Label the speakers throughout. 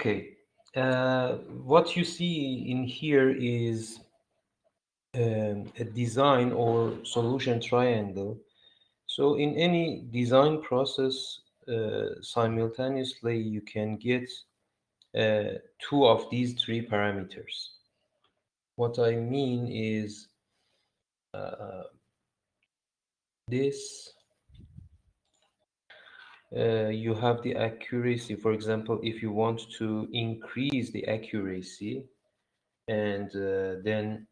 Speaker 1: Okay. What you see in here is a design or solution triangle. So in any design process, simultaneously you can get two of these three parameters. What I mean is this you have the accuracy. For example, if you want to increase the accuracy and then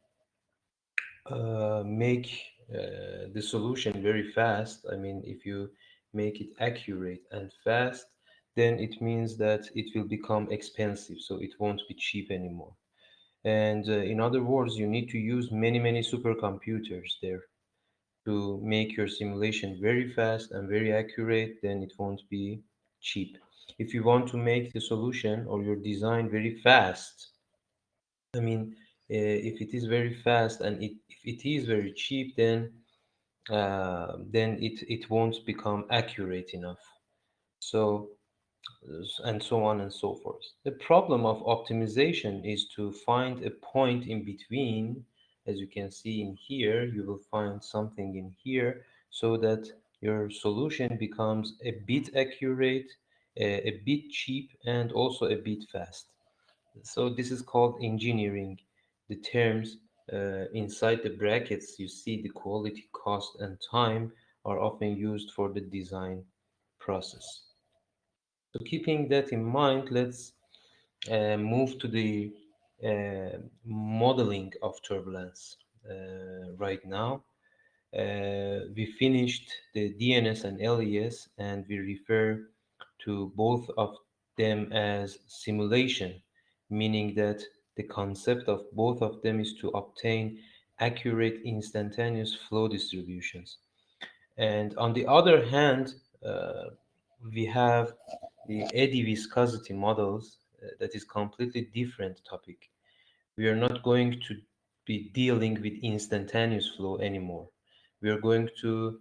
Speaker 1: make the solution very fast, I mean, if you make it accurate and fast, then it means that it will become expensive, so it won't be cheap anymore. And in other words, you need to use many supercomputers there to make your simulation very fast and very accurate, then it won't be cheap. If you want to make the solution or your design very fast, I mean, if it is very fast and if it is very cheap, then it won't become accurate enough. So and so on and so forth. The problem of optimization is to find a point in between. As you can see in here, you will find something in here so that your solution becomes a bit accurate, a bit cheap, and also a bit fast. So this is called engineering. The terms inside the brackets, you see the quality, cost, and time are often used for the design process. So keeping that in mind, let's move to the modeling of turbulence right now. We finished the DNS and LES, and we refer to both of them as simulation, meaning that the concept of both of them is to obtain accurate instantaneous flow distributions. And on the other hand, we have the eddy viscosity models that is completely different topic. We are not going to be dealing with instantaneous flow anymore. We are going to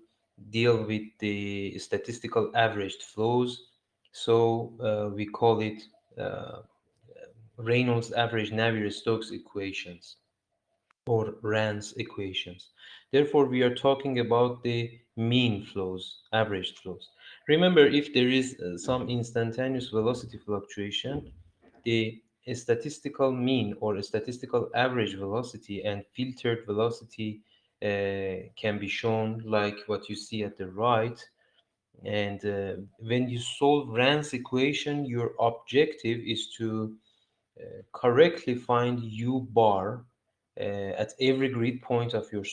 Speaker 1: deal with the statistical averaged flows. So we call it Reynolds average Navier-Stokes equations or RANS equations. Therefore, we are talking about the mean flows, averaged flows. Remember, if there is some instantaneous velocity fluctuation, the statistical mean or a statistical average velocity and filtered velocity can be shown like what you see at the right. And when you solve RANS equation, your objective is to correctly find u bar at every grid point of your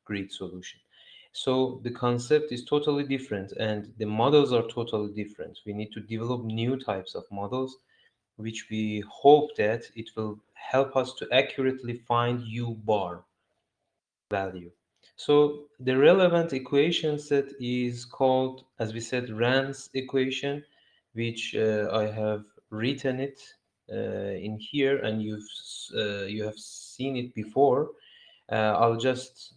Speaker 1: grid solution. So the concept is totally different and the models are totally different. We need to develop new types of models, which we hope that it will help us to accurately find u bar value. So the relevant equation set is called, as we said, RANS equation, which I have written it in here, and you have seen it before. I'll just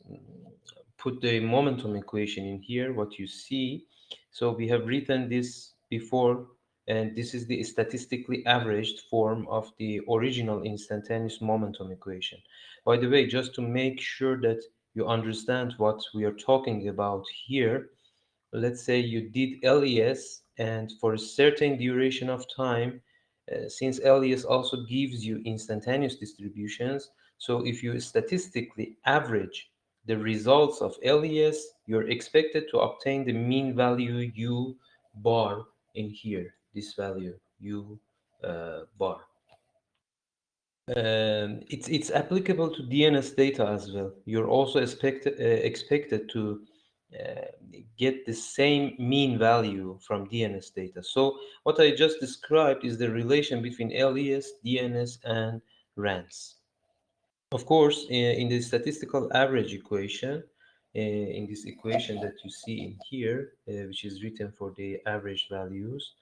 Speaker 1: put the momentum equation in here, what you see. So we have written this before, and this is the statistically averaged form of the original instantaneous momentum equation. By the way, just to make sure that you understand what we are talking about here, let's say you did LES and for a certain duration of time, since LES also gives you instantaneous distributions, so if you statistically average the results of LES, you're expected to obtain the mean value U bar in here, this value U bar. It's applicable to DNS data as well. You're also expected to uh, get the same mean value from DNS data. So what I just described is the relation between LES, DNS, and RANS. Of course, in the statistical average equation, in this equation that you see in here, which is written for the average values,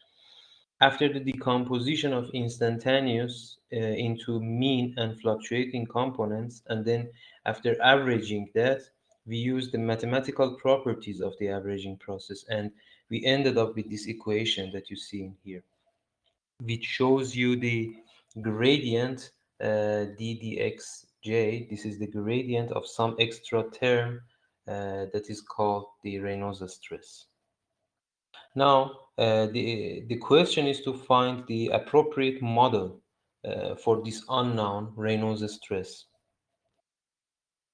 Speaker 1: after the decomposition of instantaneous into mean and fluctuating components, and then after averaging that, we used the mathematical properties of the averaging process, and we ended up with this equation that you see in here. which shows you the gradient ddxj. This is the gradient of some extra term that is called the Reynolds stress. Now, the question is to find the appropriate model for this unknown Reynolds stress.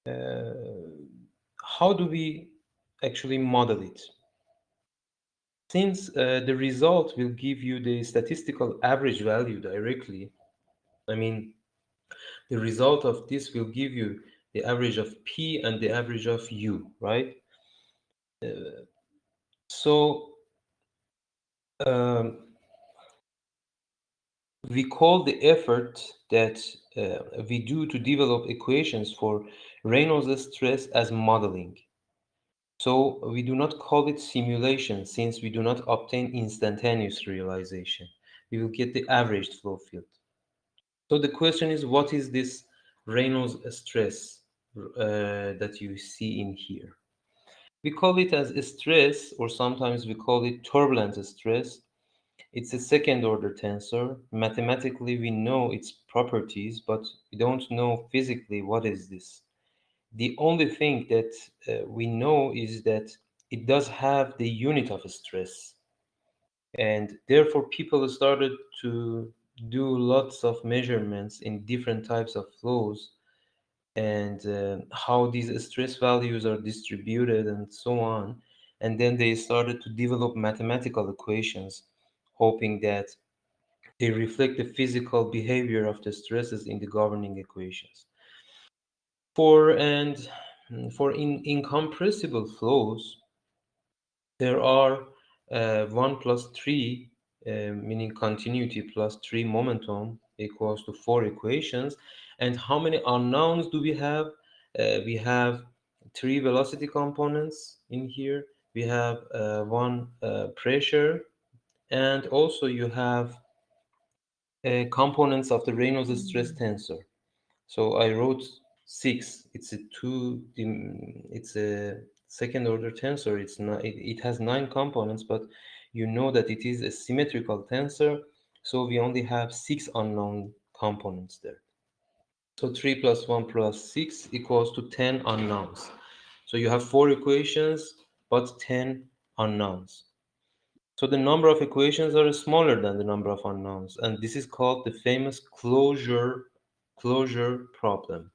Speaker 1: How do we actually model it? Since the result will give you the statistical average value directly, I mean, the result of this will give you the average of P and the average of U, right? So um, we call the effort that we do to develop equations for Reynolds stress as modeling. So we do not call it simulation since we do not obtain instantaneous realization. We will get the averaged flow field. So the question is, what is this Reynolds stress that you see in here? We call it as a stress, or sometimes we call it turbulent stress. It's a second order tensor. Mathematically, we know its properties, but we don't know physically what is this. The only thing that we know is that it does have the unit of stress. And therefore, people started to do lots of measurements in different types of flows and how these stress values are distributed and so on. And then they started to develop mathematical equations, hoping that they reflect the physical behavior of the stresses in the governing equations. For and for incompressible flows, there are 1 plus 3, meaning continuity plus 3 momentum equals to 4 equations. And how many unknowns do we have? We have 3 velocity components in here. We have 1 pressure, and also you have components of the Reynolds stress tensor. So I wrote 6. It's a second order tensor. It has 9 components, but you know that it is a symmetrical tensor, so we only have 6 unknown components there. So 3 plus 1 plus 6 equals to 10 unknowns. So you have 4 equations, but 10 unknowns. So the number of equations are smaller than the number of unknowns, and this is called the famous closure problem.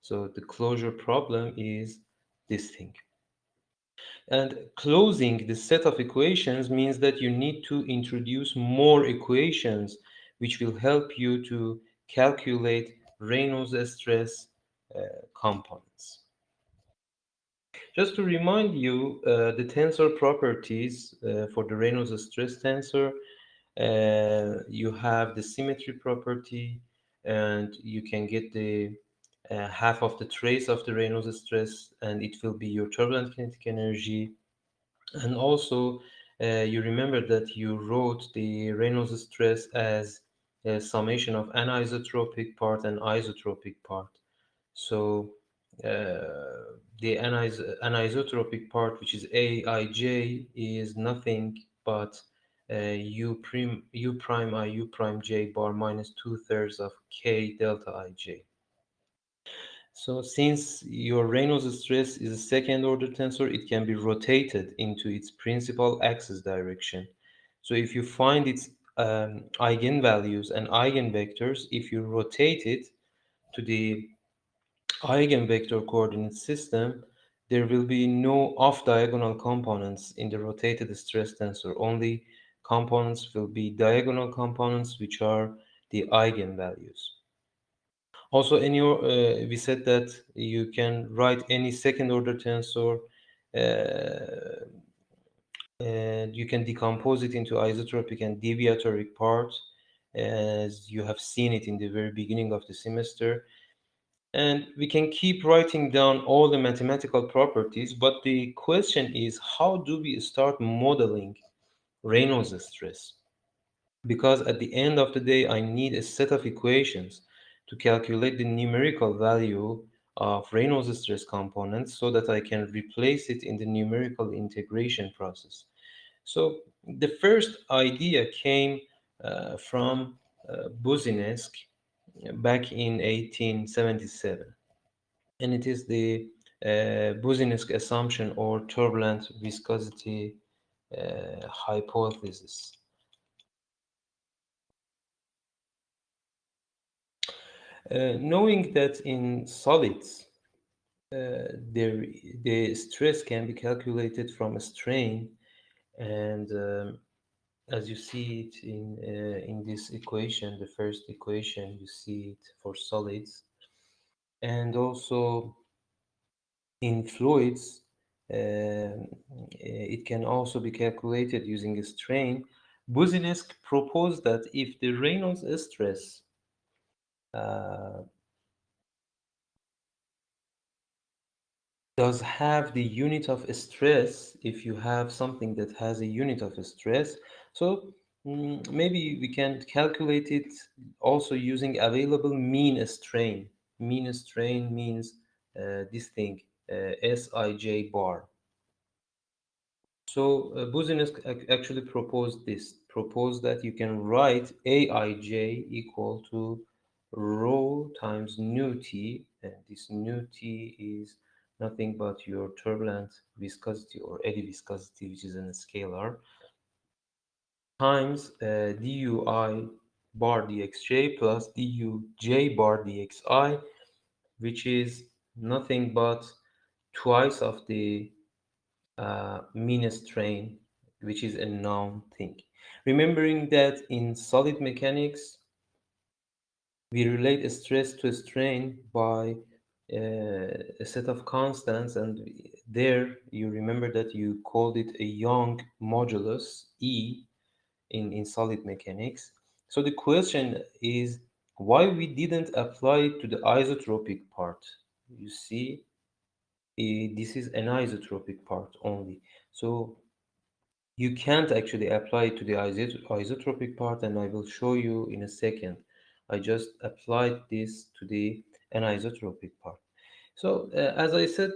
Speaker 1: So the closure problem is this thing. And closing the set of equations means that you need to introduce more equations, which will help you to calculate Reynolds stress components. Just to remind you, the tensor properties for the Reynolds stress tensor, you have the symmetry property, and you can get the half of the trace of the Reynolds stress, and it will be your turbulent kinetic energy. And also, you remember that you wrote the Reynolds stress as a summation of anisotropic part and isotropic part. So the anisotropic part, which is Aij, is nothing but u prime I u prime j bar minus 2/3 of k delta ij. So since your Reynolds stress is a second order tensor, it can be rotated into its principal axis direction. So if you find its eigenvalues and eigenvectors, if you rotate it to the eigenvector coordinate system, there will be no off-diagonal components in the rotated stress tensor. Only components will be diagonal components, which are the eigenvalues. Also, we said that you can write any second order tensor, uh, and you can decompose it into isotropic and deviatoric parts, as you have seen it in the very beginning of the semester. And we can keep writing down all the mathematical properties, but the question is, how do we start modeling Reynolds stress? Because at the end of the day, I need a set of equations to calculate the numerical value of Reynolds stress components so that I can replace it in the numerical integration process. So the first idea came from Buzinesk back in 1877. And it is the Buzinesk assumption or turbulent viscosity hypothesis. Knowing that in solids, there, the stress can be calculated from a strain, and as you see it in this equation, the first equation, you see it for solids, and also in fluids, it can also be calculated using a strain. Buzinesk proposed that if the Reynolds stress uh, does have the unit of stress, if you have something that has a unit of stress, so maybe we can calculate it also using available mean strain. Mean strain means this thing, Sij bar. So Buzinesk actually proposed that you can write Aij equal to rho times nu t, and this nu t is nothing but your turbulent viscosity or eddy viscosity, which is in a scalar, times dui bar dxj plus duj bar dxi, which is nothing but twice of the mean strain, which is a known thing. Remembering that in solid mechanics, we relate a stress to a strain by a set of constants, and there you remember that you called it a Young modulus E in solid mechanics. So the question is why we didn't apply it to the isotropic part. You see, this is an isotropic part only. So you can't actually apply it to the isotropic part, and I will show you in a second. I just applied this to the anisotropic part. So as I said,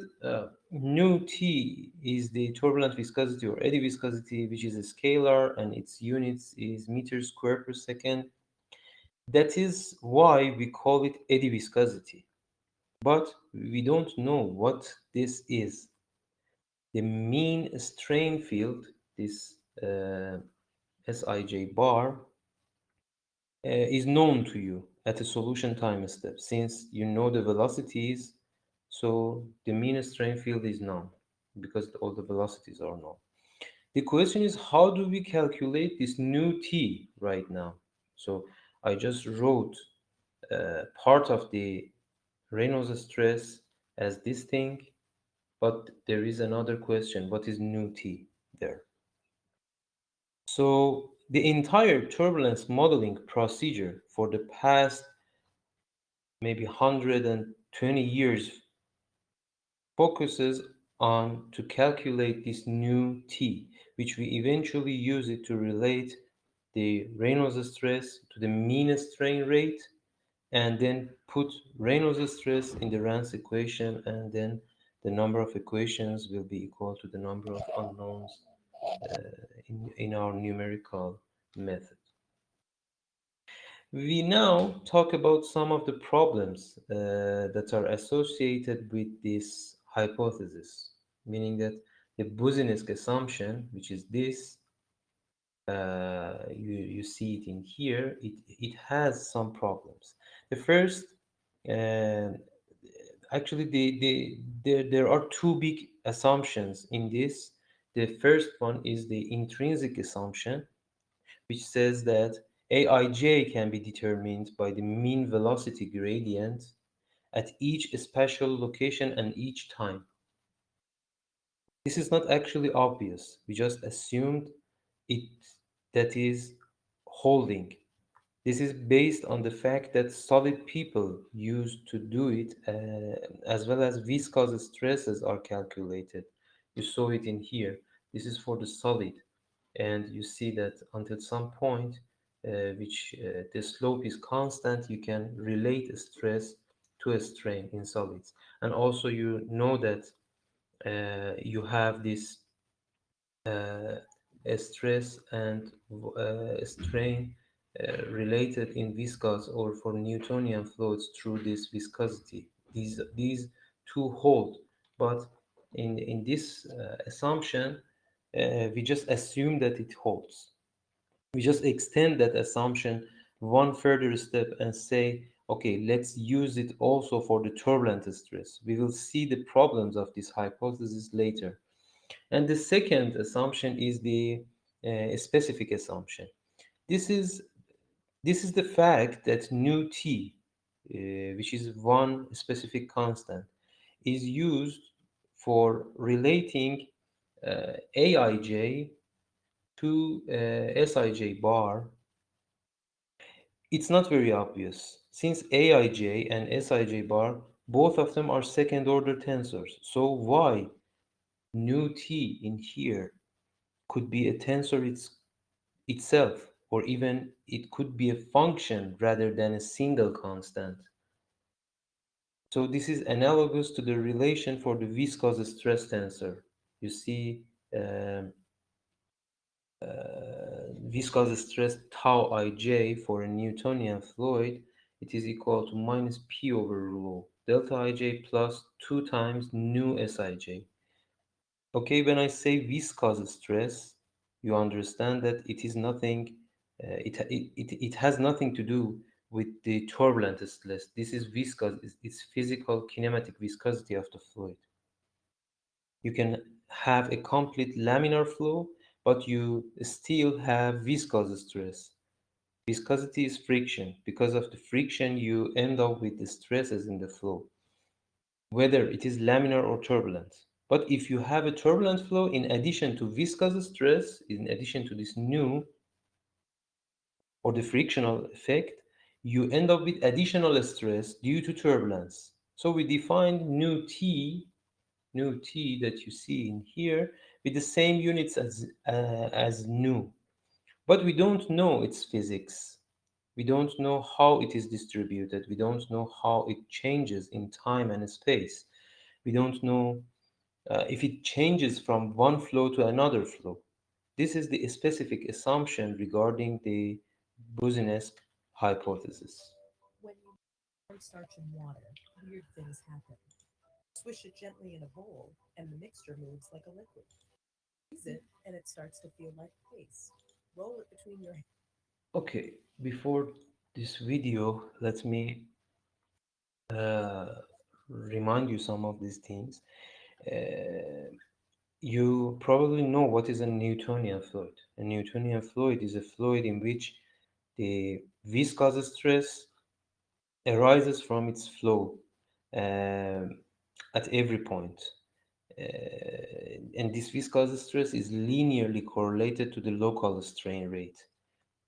Speaker 1: nu t is the turbulent viscosity or eddy viscosity, which is a scalar, and its units is meters square per second. That is why we call it eddy viscosity. But we don't know what this is. The mean strain field, this Sij bar, is known to you at a solution time step. Since you know the velocities, so the mean strain field is known because all the velocities are known. The question is, how do we calculate this nu t right now? So I just wrote part of the Reynolds stress as this thing, but there is another question. What is nu t there? So the entire turbulence modeling procedure for the past maybe 120 years focuses on to calculate this nu t, which we eventually use it to relate the Reynolds stress to the mean strain rate, and then put Reynolds stress in the Rand's equation, and then the number of equations will be equal to the number of unknowns in our numerical method. We now talk about some of the problems that are associated with this hypothesis, meaning that the Buzinesk assumption, which is this, you see it in here, it has some problems. The first, uh, actually, there are two big assumptions in this. The first one is the intrinsic assumption, which says that Aij can be determined by the mean velocity gradient at each spatial location and each time. This is not actually obvious. We just assumed it that is holding. This is based on the fact that solid people used to do it, as well as viscous stresses are calculated. You saw it in here. This is for the solid, and you see that until some point, which the slope is constant, you can relate a stress to a strain in solids. And also you know that you have this stress and strain related in viscous or for Newtonian fluids through this viscosity. These two hold, but in this assumption, we just assume that it holds. We just extend that assumption one further step and say, okay, let's use it also for the turbulent stress. We will see the problems of this hypothesis later. And the second assumption is the specific assumption. This is this is the fact that nu t, which is one specific constant, is used for relating aij to sij bar. It's not very obvious, since aij and sij bar, both of them are second order tensors. So why nu t in here could be a tensor itself, or even it could be a function rather than a single constant. So this is analogous to the relation for the viscous stress tensor. You see, um, viscous stress tau ij for a Newtonian fluid, it is equal to minus p over rho delta ij plus 2 times nu sij. Okay, when I say viscous stress, you understand that it is nothing, it has nothing to do with the turbulent stress. This is viscous, it's physical kinematic viscosity of the fluid. You can have a complete laminar flow, but you still have viscous stress. Viscosity is friction. Because of the friction, you end up with the stresses in the flow, whether it is laminar or turbulent. But if you have a turbulent flow, in addition to viscous stress, in addition to this nu or the frictional effect, you end up with additional stress due to turbulence. So we define nu t that you see in here with the same units as nu, but we don't know its physics. We don't know how it is distributed. We don't know how it changes in time and space. We don't know if it changes from one flow to another flow. This is the specific assumption regarding the Boussinesq hypothesis.
Speaker 2: When you cornstarch in water, weird things happen. Swish it gently in a bowl, and the mixture moves like a liquid. Squeeze it, and it starts to feel like paste. Roll it between your hands.
Speaker 1: Okay, before this video, let me uh, remind you some of these things. Uh, you probably know what is a Newtonian fluid. A Newtonian fluid is a fluid in which the viscous stress arises from its flow um, at every point. And this viscous stress is linearly correlated to the local strain rate,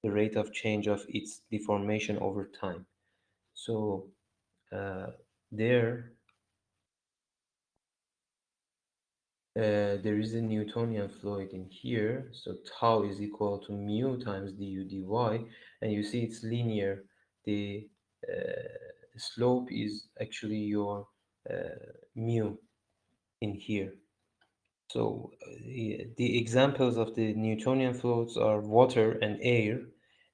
Speaker 1: the rate of change of its deformation over time. So uh, there there is a Newtonian fluid in here, so tau is equal to mu times du dy, and you see it's linear. The slope is actually your mu in here. So the examples of the Newtonian fluids are water and air,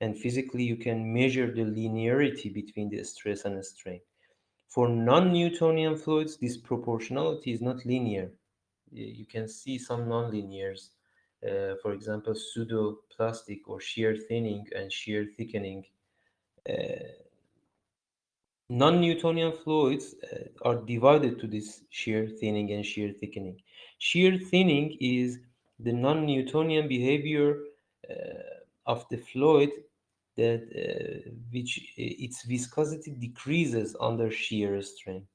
Speaker 1: and physically you can measure the linearity between the stress and strain. For non-Newtonian fluids, this proportionality is not linear. You can see some nonlinears, for example, pseudoplastic or shear thinning and shear thickening. Non-Newtonian fluids are divided to this shear thinning and shear thickening. Shear thinning is the non-Newtonian behavior of the fluid that which its viscosity decreases under shear strain,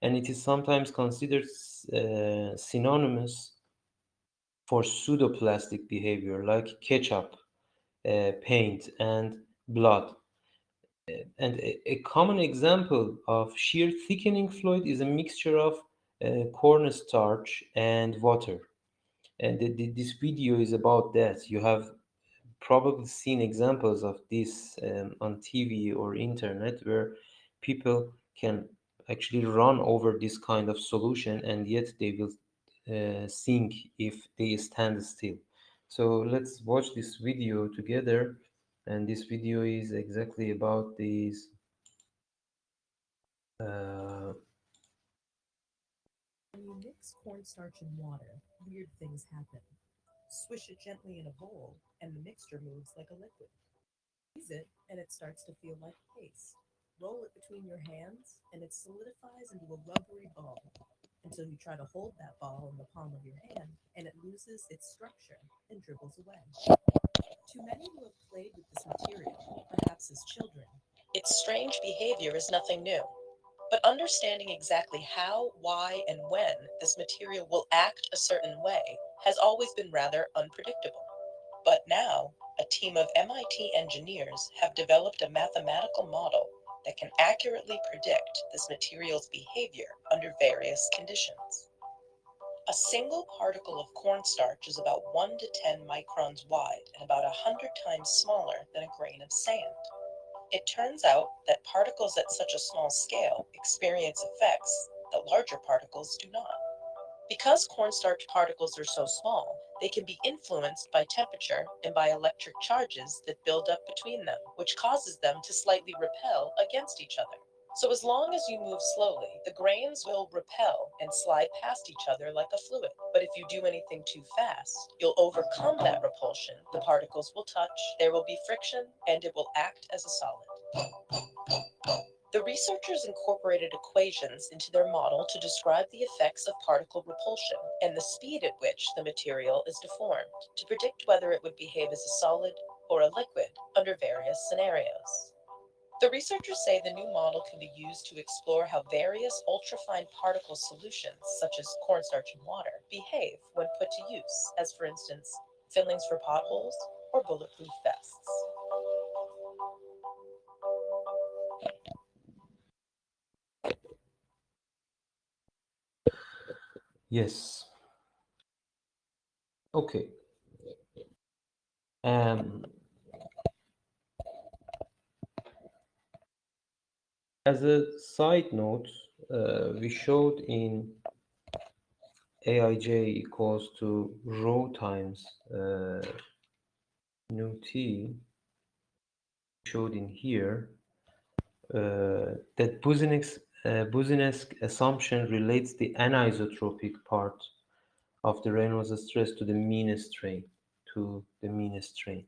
Speaker 1: and it is sometimes considered synonymous for pseudoplastic behavior like ketchup, paint, and blood. And a common example of shear thickening fluid is a mixture of cornstarch and water. And this video is about that. You have probably seen examples of this on TV or internet where people can actually run over this kind of solution and yet they will sink if they stand still. So let's watch this video together And this video is exactly about these uh,
Speaker 2: When you mix cornstarch and water, weird things happen. Swish it gently in a bowl, and the mixture moves like a liquid. Squeeze it, and it starts to feel like paste. Roll it between your hands, and it solidifies into a rubbery ball until you try to hold that ball in the palm of your hand, and it loses its structure and dribbles away. To many who have played with this material, perhaps as children, its strange behavior is nothing new. But understanding exactly how, why, and when this material will act a certain way has always been rather unpredictable. But now, a team of MIT engineers have developed a mathematical model that can accurately predict this material's behavior under various conditions. A single particle of cornstarch is about 1 to 10 microns wide and about 100 times smaller than a grain of sand. It turns out that particles at such a small scale experience effects that larger particles do not. Because cornstarch particles are so small, they can be influenced by temperature and by electric charges that build up between them, which causes them to slightly repel against each other. So, as long as you move slowly, the grains will repel and slide past each other like a fluid. But if you do anything too fast, you'll overcome that repulsion. The particles will touch, there will be friction, and it will act as a solid. The researchers incorporated equations into their model to describe the effects of particle repulsion and the speed at which the material is deformed to predict whether it would behave as a solid or a liquid under various scenarios. The researchers say the new model can be used to explore how various ultrafine particle solutions, such as cornstarch and water, behave when put to use, as for instance, fillings for potholes or bulletproof vests.
Speaker 1: yes. Okay. Um, as a side note, we showed in Aij equals to rho times nu t, showed in here, that Boussinesq assumption relates the anisotropic part of the Reynolds stress to the mean strain, to the mean strain.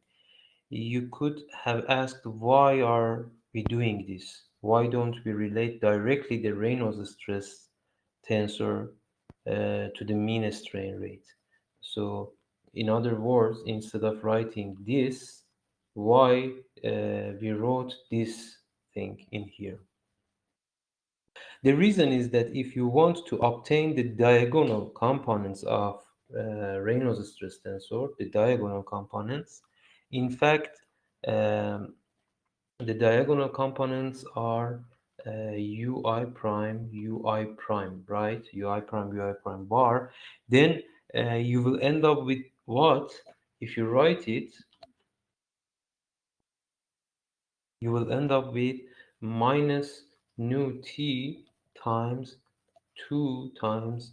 Speaker 1: You could have asked, why are we doing this? Why don't we relate directly the Reynolds stress tensor to the mean strain rate? So, in other words, instead of writing this, why we wrote this thing in here? The reason is that if you want to obtain the diagonal components of Reynolds stress tensor, the diagonal components, in fact, um, the diagonal components are ui prime, ui prime, right? Ui prime bar. Then you will end up with what? If you write it, you will end up with minus nu t times 2 times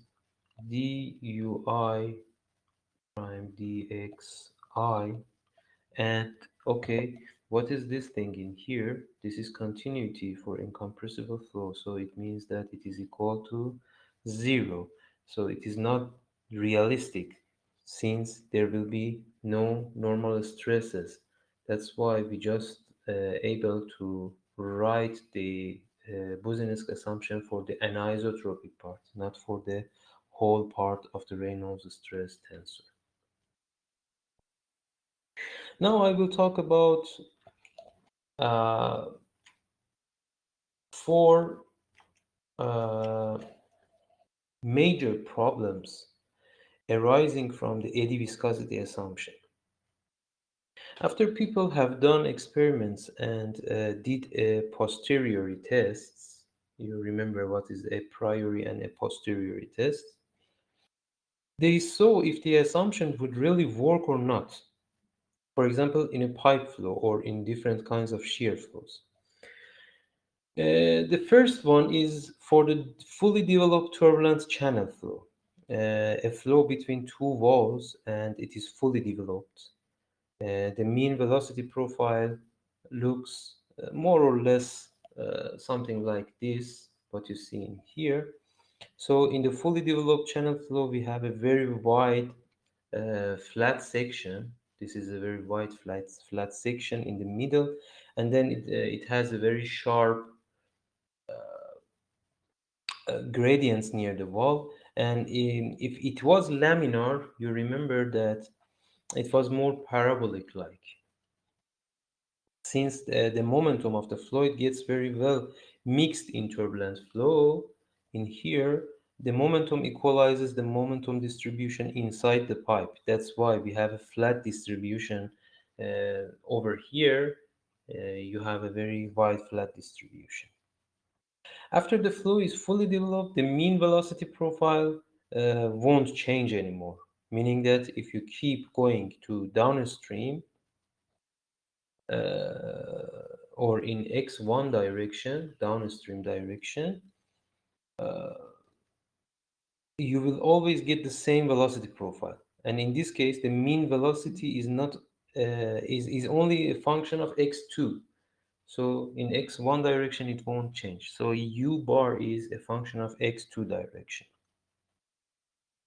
Speaker 1: dui prime dxi. And okay, what is this thing in here? This is continuity for incompressible flow. So it means that it is equal to 0. So it is not realistic since there will be no normal stresses. That's why we just able to write the Boussinesq assumption for the anisotropic part, not for the whole part of the Reynolds stress tensor. Now I will talk about uh, four uh, major problems arising from the eddy viscosity assumption. After people have done experiments and did a posteriori tests, you remember what is a priori and a posteriori test, they saw if the assumption would really work or not. For example, in a pipe flow or in different kinds of shear flows. The first one is for the fully developed turbulent channel flow, a flow between two walls and it is fully developed. The mean velocity profile looks more or less something like this, what you see in here. So in the fully developed channel flow, we have a very wide flat section. This is a very wide flat section in the middle, and then it has a very sharp gradients near the wall. And if it was laminar, you remember that it was more parabolic like. Since the momentum of the fluid gets very well mixed in turbulent flow, in here, the momentum equalizes the momentum distribution inside the pipe. That's why we have a flat distribution over here. You have a very wide flat distribution. After the flow is fully developed, the mean velocity profile won't change anymore, meaning that if you keep going to downstream, or in x1 direction, downstream direction, you will always get the same velocity profile. And in this case, the mean velocity is not is only a function of x2. So in x1 direction, it won't change. So u bar is a function of x2 direction.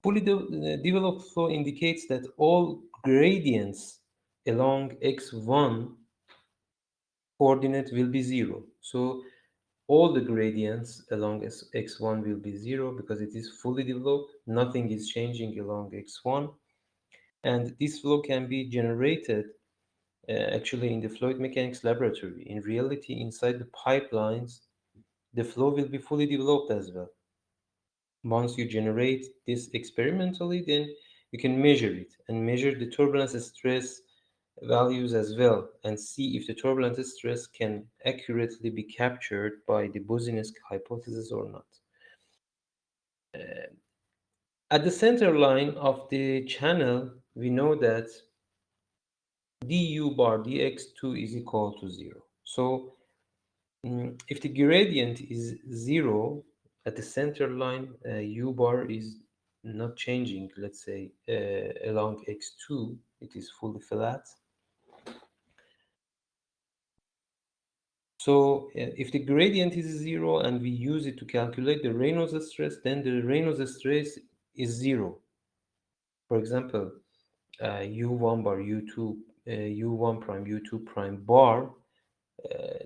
Speaker 1: Fully developed flow indicates that all gradients along x1 coordinate will be zero. So all the gradients along x1 will be zero because it is fully developed. Nothing is changing along x1. And this flow can be generated actually in the fluid mechanics laboratory. In reality, inside the pipelines, the flow will be fully developed as well. Once you generate this experimentally, then you can measure it and measure the turbulence stress values as well and see if the turbulence stress can accurately be captured by the Boussinesq hypothesis or not. At the center line of the channel, we know that du bar dx2 is equal to 0. So if the gradient is 0 at the center line, u bar is not changing, let's say, along x2, it is fully flat. So if the gradient is 0 and we use it to calculate the Reynolds stress, then the Reynolds stress is 0. For example, u1 bar, u2, u1 prime, u2 prime bar,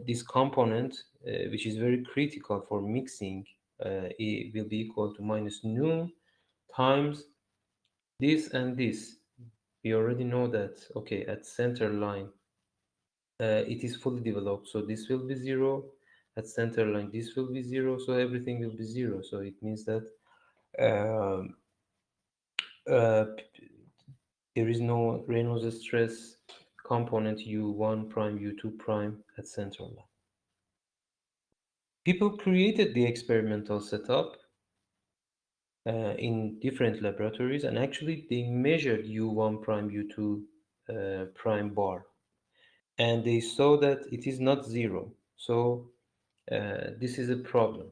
Speaker 1: this component, which is very critical for mixing, it will be equal to minus nu times this and this. We already know that, okay, at center line, it is fully developed, so this will be 0. At center line, this will be 0, so everything will be 0. So it means that um, uh, there is no Reynolds stress component u1 prime, u2 prime at center line. People created the experimental setup in different laboratories, and actually they measured u1 prime, u2 prime bar, and they saw that it is not 0. So this is a problem.